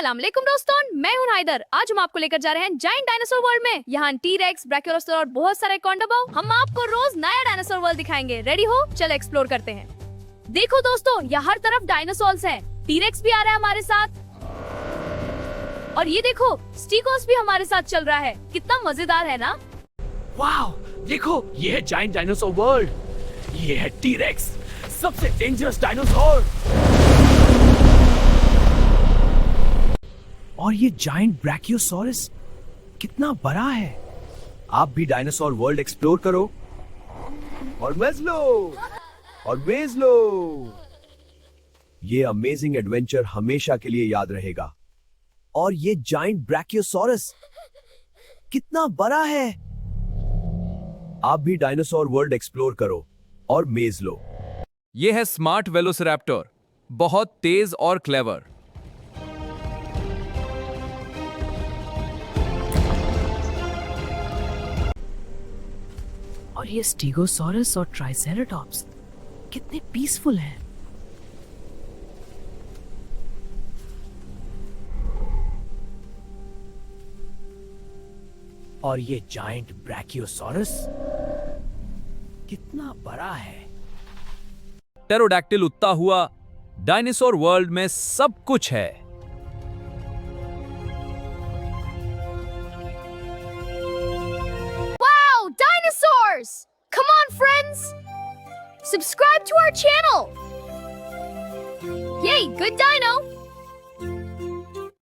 अस्सलामुअलैकुम दोस्तों, मैं हूं हाइदर। आज हम आपको लेकर जा रहे हैं जायंट डायनासोर वर्ल्ड में। यहाँ टी-रेक्स, ब्रैकियोसाur और बहुत सारे कॉन्डोबो। हम आपको रोज नया डायनासोर वर्ल्ड दिखाएंगे। रेडी हो? चलो एक्सप्लोर करते हैं। देखो दोस्तों, यहाँ हर तरफ डायनासोर्स हैं। टी-रेक्स भी आ रहा है हमारे साथ, और ये देखो स्टीगोस भी हमारे साथ चल रहा है। कितना मजेदार है ना? वाओ, देखो ये है जायंट डायनासोर वर्ल्ड। ये है टी-रेक्स, सबसे डेंजरस डायनासोर। और ये जायंट ब्रैकियोसॉरस कितना बड़ा है। आप भी डायनासोर वर्ल्ड एक्सप्लोर करो और मज लो और वेज लो। ये अमेजिंग एडवेंचर हमेशा के लिए याद रहेगा। और ये जायंट ब्रैकियोसॉरस कितना बड़ा है। आप भी डायनासोर वर्ल्ड एक्सप्लोर करो और मेज लो। ये है स्मार्ट वेलोसिरैप्टर, बहुत तेज और क्लेवर। और ये स्टीगोसॉरस और ट्राइसेराटॉप्स कितने पीसफुल हैं। और ये जायंट ब्रैकियोसॉरस कितना बड़ा है। टेरोडैक्टिल उड़ता हुआ। डायनासोर वर्ल्ड में सब कुछ है। Wow, dinosaurs! Come on, friends! Subscribe to our channel! Yay, good dino!